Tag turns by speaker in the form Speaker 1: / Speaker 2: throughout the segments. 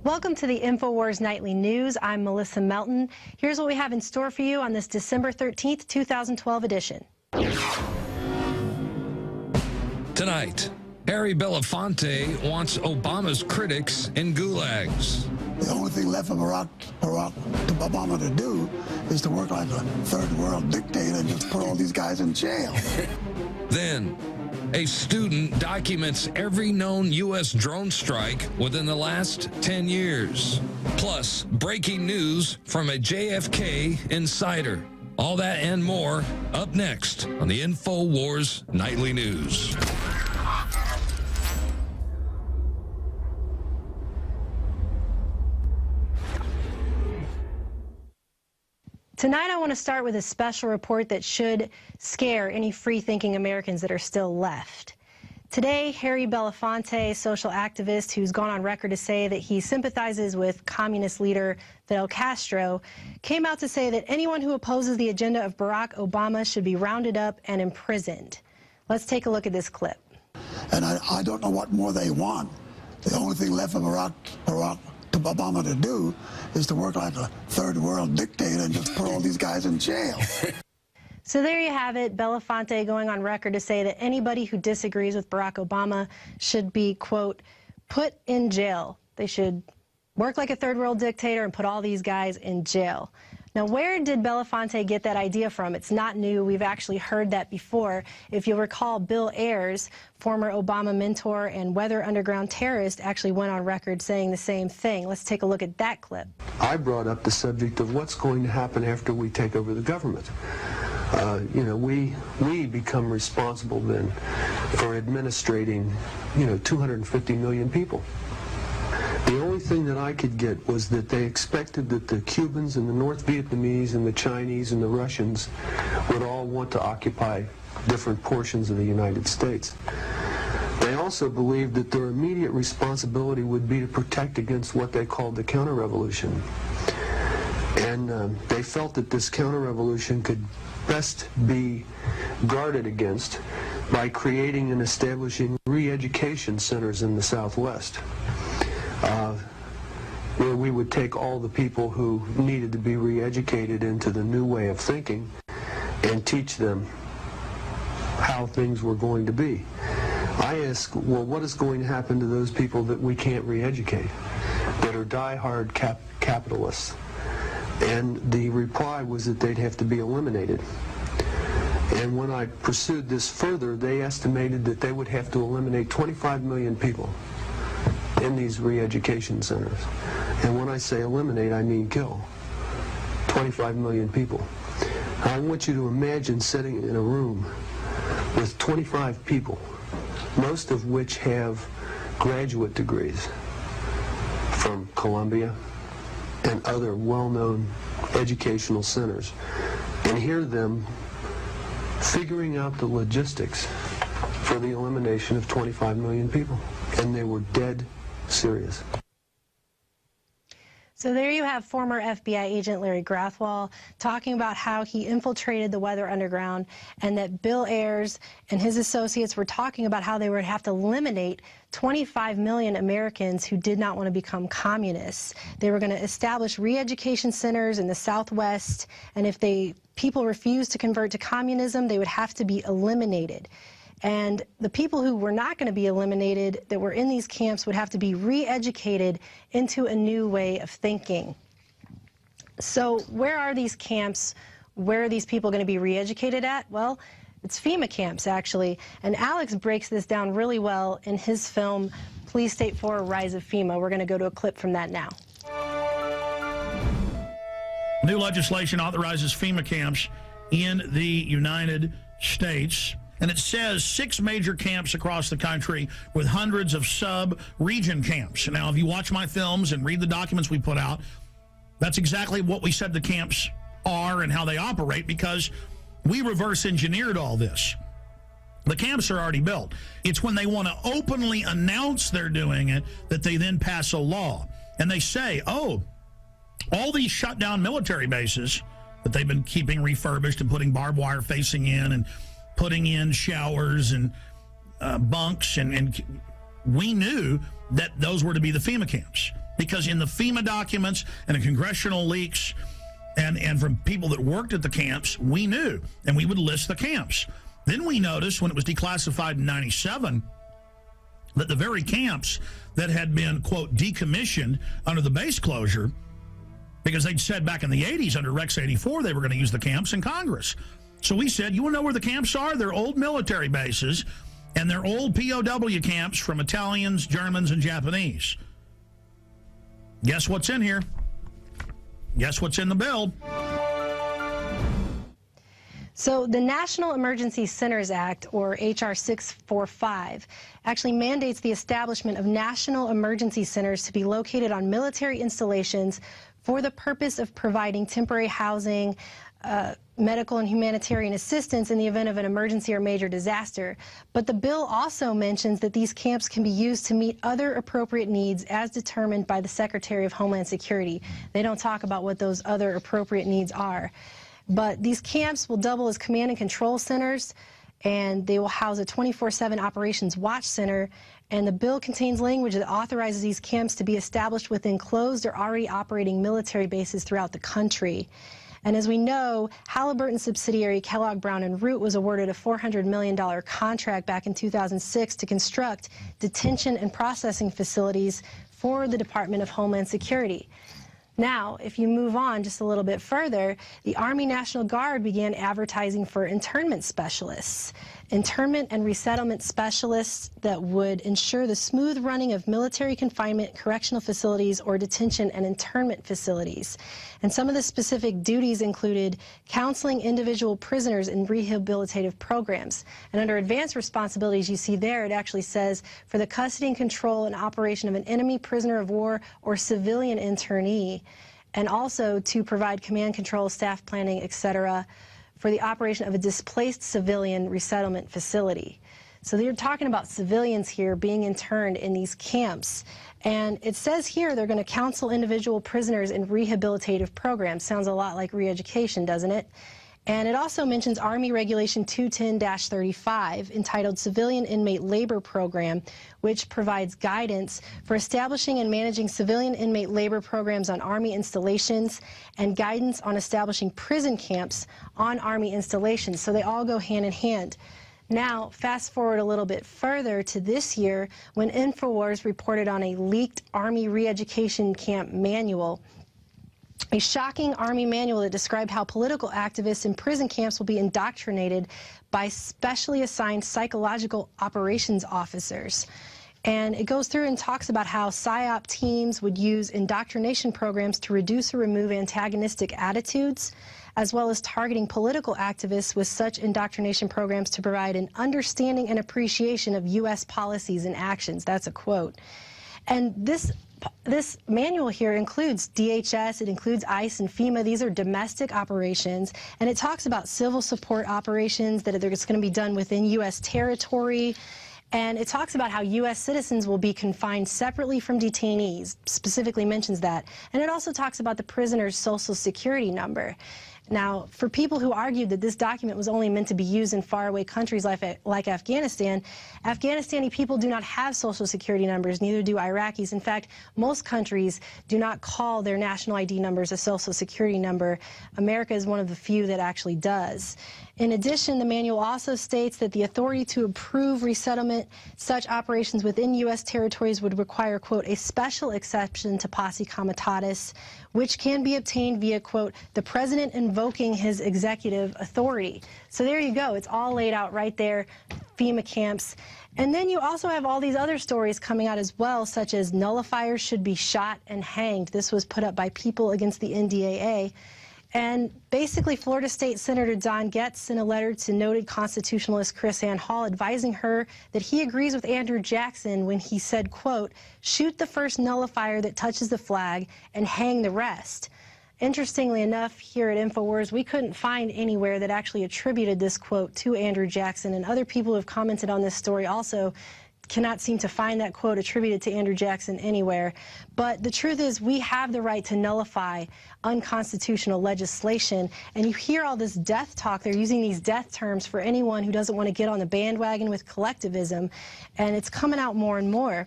Speaker 1: Welcome to the INFOWARS Nightly News. I'm Melissa Melton. Here's what we have in store for you on this December 13th, 2012 edition.
Speaker 2: Tonight, Harry Belafonte wants Obama's critics in gulags.
Speaker 3: The only thing left for Barack Obama to do is to work like a third world dictator and just put all these guys in jail.
Speaker 2: Then, a student documents every known U.S. drone strike within the last 10 years. Plus, breaking news from a JFK insider. All that and more up next on the INFOWARS Nightly News.
Speaker 1: Tonight, I want to start with a special report that should scare any free-thinking Americans that are still left. Today, Harry Belafonte, social activist who's gone on record to say that he sympathizes with communist leader Fidel Castro, came out to say that anyone who opposes the agenda of Barack Obama should be rounded up and imprisoned. Let's take a look at this clip.
Speaker 3: And I don't know what more they want. The only thing left for Barack Obama to do is to work like a third world dictator and just put all these guys in jail.
Speaker 1: So there you have it, Belafonte going on record to say that anybody who disagrees with Barack Obama should be, quote, put in jail. They should work like a third world dictator and put all these guys in jail. Now, where did Belafonte get that idea from? It's not new. We've actually heard that before. If you'll recall, Bill Ayers, former Obama mentor and Weather Underground terrorist, actually went on record saying the same thing. Let's take a look at that clip.
Speaker 4: I brought up the subject of what's going to happen after we take over the government. We become responsible then for administrating, 250 million people. The only thing that I could get was that they expected that the Cubans and the North Vietnamese and the Chinese and the Russians would all want to occupy different portions of the United States. They also believed that their immediate responsibility would be to protect against what they called the counter-revolution. And they felt that this counter-revolution could best be guarded against by creating and establishing re-education centers in the Southwest, where we would take all the people who needed to be re-educated into the new way of thinking and teach them how things were going to be. I ask, well, what is going to happen to those people that we can't re-educate, that are die-hard capitalists? And the reply was that they'd have to be eliminated. And when I pursued this further, they estimated that they would have to eliminate 25 million people in these re-education centers. And when I say eliminate, I mean kill. 25 million people. I want you to imagine sitting in a room with 25 people, most of which have graduate degrees from Columbia and other well-known educational centers, and hear them figuring out the logistics for the elimination of 25 million people. And they were dead serious.
Speaker 1: So there you have former FBI agent Larry Grathwohl talking about how he infiltrated the Weather Underground, and that Bill Ayers and his associates were talking about how they would have to eliminate 25 million Americans who did not want to become communists. They were going to establish re-education centers in the Southwest, and if people refused to convert to communism, they would have to be eliminated. And the people who were not going to be eliminated, that were in these camps, would have to be re-educated into a new way of thinking. So where are these camps? Where are these people going to be re-educated at? Well, it's FEMA camps, actually. And Alex breaks this down really well in his film, Police State 4, Rise of FEMA. We're going to go to a clip from that now.
Speaker 5: New legislation authorizes FEMA camps in the United States. And it says 6 major camps across the country with hundreds of sub-region camps. Now, if you watch my films and read the documents we put out, that's exactly what we said the camps are and how they operate, because we reverse engineered all this. The camps are already built. It's when they want to openly announce they're doing it that they then pass a law. And they say, oh, all these shut down military bases that they've been keeping refurbished and putting barbed wire facing in and putting in showers and bunks, and we knew that those were to be the FEMA camps. Because in the FEMA documents and the congressional leaks and from people that worked at the camps, we knew, and we would list the camps. Then we noticed when it was declassified in 97 that the very camps that had been, quote, decommissioned under the base closure, because they'd said back in the 80s under Rex 84 they were going to use the camps in Congress. So we said, you want to know where the camps are? They're old military bases, and they're old POW camps from Italians, Germans, and Japanese. Guess what's in here? Guess what's in the bill?
Speaker 1: So the National Emergency Centers Act, or H.R. 645, actually mandates the establishment of national emergency centers to be located on military installations for the purpose of providing temporary housing, medical and humanitarian assistance in the event of an emergency or major disaster. But the bill also mentions that these camps can be used to meet other appropriate needs as determined by the Secretary of Homeland Security. They don't talk about what those other appropriate needs are. But these camps will double as command and control centers, and they will house a 24/7 operations watch center. And the bill contains language that authorizes these camps to be established within closed or already operating military bases throughout the country. And as we know, Halliburton subsidiary Kellogg Brown & Root was awarded a $400 million contract back in 2006 to construct detention and processing facilities for the Department of Homeland Security. Now, if you move on just a little bit further, the Army National Guard began advertising for internment specialists. Internment and resettlement specialists that would ensure the smooth running of military confinement, correctional facilities, or detention and internment facilities. And some of the specific duties included counseling individual prisoners in rehabilitative programs. And under advanced responsibilities, you see there, it actually says, for the custody and control and operation of an enemy prisoner of war or civilian internee, and also to provide command control, staff planning, etc., for the operation of a displaced civilian resettlement facility. So they're talking about civilians here being interned in these camps. And it says here they're going to counsel individual prisoners in rehabilitative programs. Sounds a lot like re-education, doesn't it? And it also mentions Army Regulation 210-35, entitled Civilian Inmate Labor Program, which provides guidance for establishing and managing civilian inmate labor programs on Army installations and guidance on establishing prison camps on Army installations. So they all go hand in hand. Now, fast forward a little bit further to this year when INFOWARS reported on a leaked Army re-education camp manual. A shocking Army manual that described how political activists in prison camps will be indoctrinated by specially assigned psychological operations officers. And it goes through and talks about how PSYOP teams would use indoctrination programs to reduce or remove antagonistic attitudes, as well as targeting political activists with such indoctrination programs to provide an understanding and appreciation of U.S. policies and actions. That's a quote. And this manual here includes DHS, it includes ICE and FEMA. These are domestic operations, and it talks about civil support operations that it's going to be done within U.S. territory, and it talks about how U.S. citizens will be confined separately from detainees, specifically mentions that, and it also talks about the prisoner's social security number. Now, for people who argued that this document was only meant to be used in faraway countries like Afghanistan, Afghanistani people do not have social security numbers, neither do Iraqis. In fact, most countries do not call their national ID numbers a social security number. America is one of the few that actually does. In addition, the manual also states that the authority to approve resettlement such operations within U.S. territories would require, quote, a special exception to posse comitatus, which can be obtained via, quote, the president invoking his executive authority. So there you go. It's all laid out right there, FEMA camps. And then you also have all these other stories coming out as well, such as nullifiers should be shot and hanged. This was put up by People Against the NDAA. And basically, Florida State Senator Don Getz sent a letter to noted constitutionalist Chris Ann Hall advising her that he agrees with Andrew Jackson when he said, quote, shoot the first nullifier that touches the flag and hang the rest. Interestingly enough, here at INFOWARS, we couldn't find anywhere that actually attributed this quote to Andrew Jackson, and other people who have commented on this story also cannot seem to find that quote attributed to Andrew Jackson anywhere. But the truth is, we have the right to nullify unconstitutional legislation. And you hear all this death talk. They're using these death terms for anyone who doesn't want to get on the bandwagon with collectivism. And it's coming out more and more.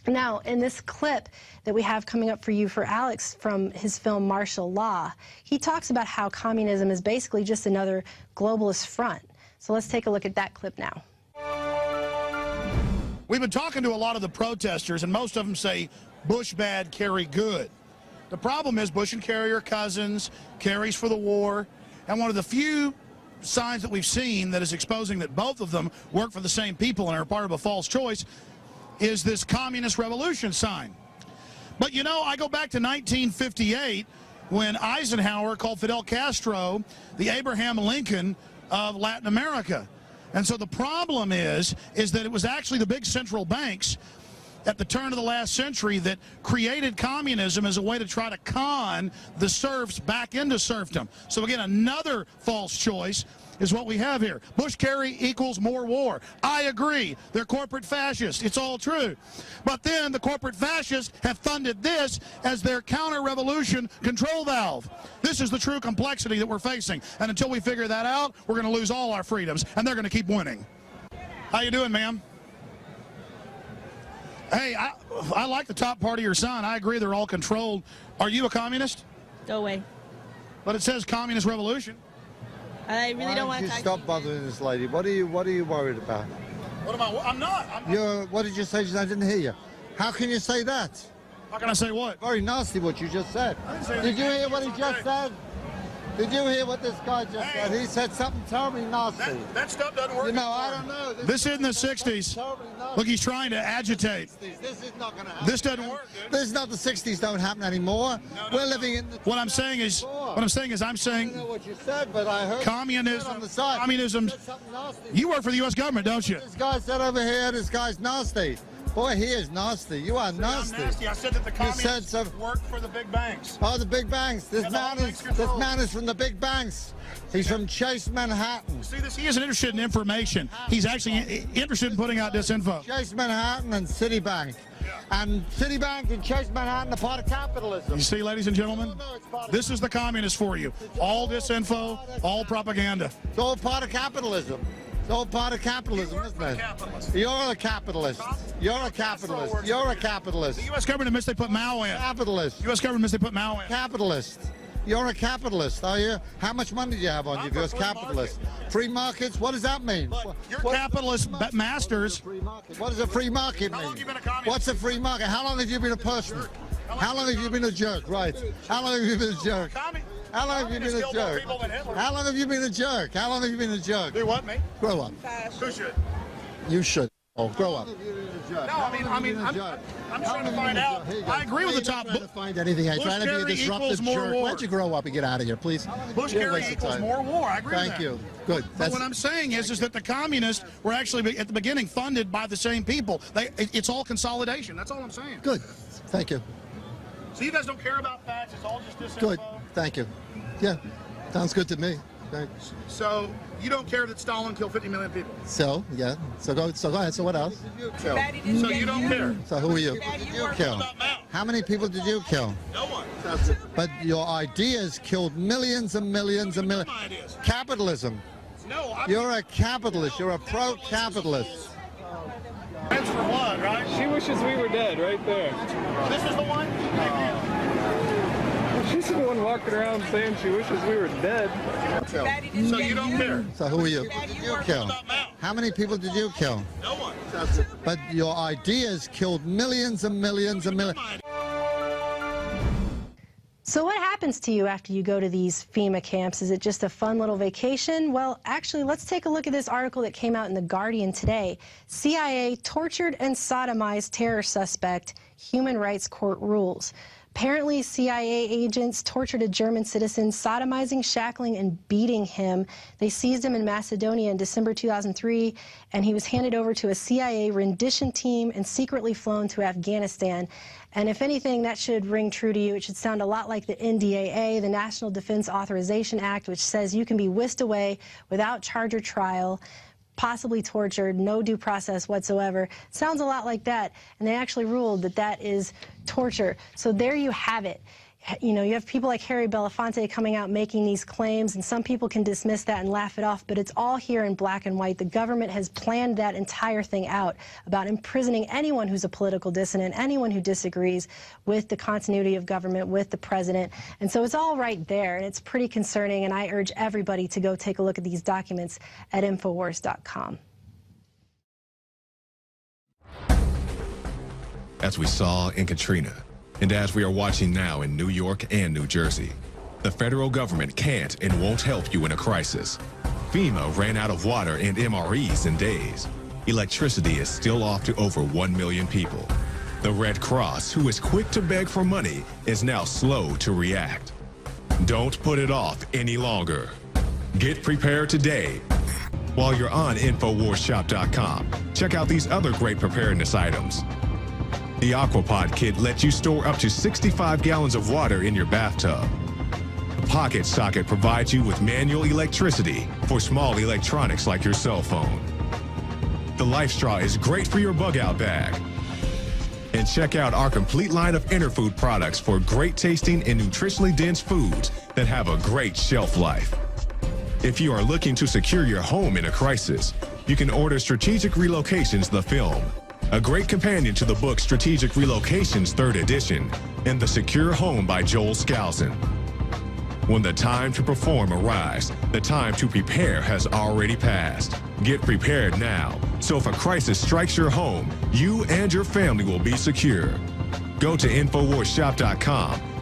Speaker 1: Now, in this clip that we have coming up for you for Alex from his film Martial Law, he talks about how communism is basically just another globalist front. So let's take a look at that clip now.
Speaker 5: We've been talking to a lot of the protesters, and most of them say Bush bad, Kerry good. The problem is Bush and Kerry are cousins, Kerry's for the war, and one of the few signs that we've seen that is exposing that both of them work for the same people and are part of a false choice is this communist revolution sign. But you know, I go back to 1958 when Eisenhower called Fidel Castro the Abraham Lincoln of Latin America. And so the problem is that it was actually the big central banks at the turn of the last century that created communism as a way to try to con the serfs back into serfdom. So again, another false choice is what we have here. Bush-Kerry equals more war. I agree. They're corporate fascists. It's all true. But then the corporate fascists have funded this as their counter-revolution control valve. This is the true complexity that we're facing. And until we figure that out, we're going to lose all our freedoms, and they're going to keep winning. How you doing, ma'am? Hey, I like the top part of your sign. I agree they're all controlled. Are you a communist?
Speaker 6: Go away.
Speaker 5: But it says communist revolution.
Speaker 6: I really don't want to
Speaker 7: stop bothering this lady. What are you worried about?
Speaker 5: What am I? I'm not.
Speaker 7: What did you say? I didn't hear you. How can you say that?
Speaker 5: How can I say what?
Speaker 7: Very nasty what you just said. Did you hear what he just said? Did you hear what this guy just said? He said something terribly nasty.
Speaker 5: That stuff doesn't work.
Speaker 7: You know, I don't know.
Speaker 5: This isn't the 60s. Look, he's trying to agitate.
Speaker 7: This is not going to happen.
Speaker 5: This doesn't work, dude.
Speaker 7: This is not the 60s. Don't happen anymore. We're living in the.
Speaker 5: What I'm saying is, I'm saying.
Speaker 7: I don't know what you said, but I heard
Speaker 5: communism.
Speaker 7: on the side.
Speaker 5: Communism. You work for the U.S. government, don't you?
Speaker 7: This guy said over here, this guy's nasty. Boy, he is nasty. You are nasty.
Speaker 5: I'm nasty. I said that the communists work for the big banks.
Speaker 7: Oh, the big banks. This man is from the big banks. He's from Chase Manhattan.
Speaker 5: See this? He isn't interested in information. He's actually interested in putting out disinfo.
Speaker 7: Chase Manhattan and Citibank. And Citibank and Chase Manhattan are part of capitalism.
Speaker 5: You see, ladies and gentlemen, this is the communist for you. All disinfo, all propaganda.
Speaker 7: It's all part of capitalism. It's all part of capitalism, isn't it? You're a capitalist. You're a capitalist. You're a capitalist.
Speaker 5: The U.S. government admits they put Mao in.
Speaker 7: Capitalist.
Speaker 5: U.S. government admits they put Mao in.
Speaker 7: Capitalist. You're a capitalist, are you? How much money do you have on you? You're a capitalist. Free markets? What does that mean?
Speaker 5: You're capitalist masters.
Speaker 7: What does a free market mean?
Speaker 5: How long have you been a communist?
Speaker 7: What's a free market? How long have you been a person? How long have you been a jerk? Right. How long have you been a jerk? How long have you been a jerk? How long have you been a jerk? How long have you been a jerk?
Speaker 5: Do what, me?
Speaker 7: Grow up.
Speaker 5: Who should?
Speaker 7: You should. Oh, grow up.
Speaker 5: No, I'm trying to find out. I agree with the top.
Speaker 7: Trying to find anything. I'm trying to be a disruptive jerk. Why don't you grow up and get out of here, please?
Speaker 5: Bush-Kerry equals more war. I agree with that.
Speaker 7: Thank you. Good.
Speaker 5: But what I'm saying is that the communists were actually at the beginning funded by the same people. It's all consolidation. That's all I'm saying.
Speaker 7: Good. Thank you.
Speaker 5: So you guys don't care about facts. It's all just disinfo.
Speaker 7: Good. Thank you. Yeah. Sounds good to me. Thanks.
Speaker 5: So you don't care that Stalin killed 50 million people?
Speaker 7: So, yeah. So go ahead. So what else?
Speaker 5: So you don't care?
Speaker 7: So who are you? Who did you kill? How many people did you kill?
Speaker 5: No one.
Speaker 7: But your ideas killed millions and millions and millions. Capitalism.
Speaker 5: No,
Speaker 7: You're a capitalist. You're a pro-capitalist.
Speaker 5: That's for blood, right?
Speaker 8: She wishes we were dead right there.
Speaker 5: This is the one?
Speaker 8: She's the one walking around saying she wishes we were dead.
Speaker 5: So you don't care?
Speaker 7: So who are you? Who did you kill? How many people did you kill?
Speaker 5: No one.
Speaker 7: But your ideas killed millions and millions and millions.
Speaker 1: So what happens to you after you go to these FEMA camps? Is it just a fun little vacation? Well, actually, let's take a look at this article that came out in The Guardian today. CIA tortured and sodomized terror suspect, Human Rights Court rules. Apparently, CIA agents tortured a German citizen, sodomizing, shackling, and beating him. They seized him in Macedonia in December 2003, and he was handed over to a CIA rendition team and secretly flown to Afghanistan. And if anything, that should ring true to you. It should sound a lot like the NDAA, the National Defense Authorization Act, which says you can be whisked away without charge or trial, possibly tortured, no due process whatsoever. Sounds a lot like that, and they actually ruled that that is torture. So there you have it. you know, you have people like Harry Belafonte coming out making these claims, and some people can dismiss that and laugh it off, but it's all here in black and white. The government has planned that entire thing out about imprisoning anyone who's a political dissident, anyone who disagrees with the continuity of government, with the president. And so it's all right there, and it's pretty concerning, and I urge everybody to go take a look at these documents at INFOWARS.com.
Speaker 9: As we saw in Katrina, and as we are watching now in New York and New Jersey, the federal government can't and won't help you in a crisis. FEMA ran out of water and MREs in days. Electricity is still off to over 1 million people. The Red Cross, who is quick to beg for money, is now slow to react. Don't put it off any longer. Get prepared today. While you're on InfoWarsShop.com, check out these other great preparedness items. The Aquapod kit lets you store up to 65 gallons of water in your bathtub. The Pocket Socket provides you with manual electricity for small electronics like your cell phone. The Life Straw is great for your bug-out bag. And check out our complete line of Interfood products for great tasting and nutritionally dense foods that have a great shelf life. If you are looking to secure your home in a crisis, you can order Strategic Relocations, the film, a great companion to the book Strategic Relocations 3rd edition, and The Secure Home by Joel Skousen. When the time to perform arrives, the time to prepare has already passed. Get prepared now, so if a crisis strikes your home, you and your family will be secure. Go to InfoWarsShop.com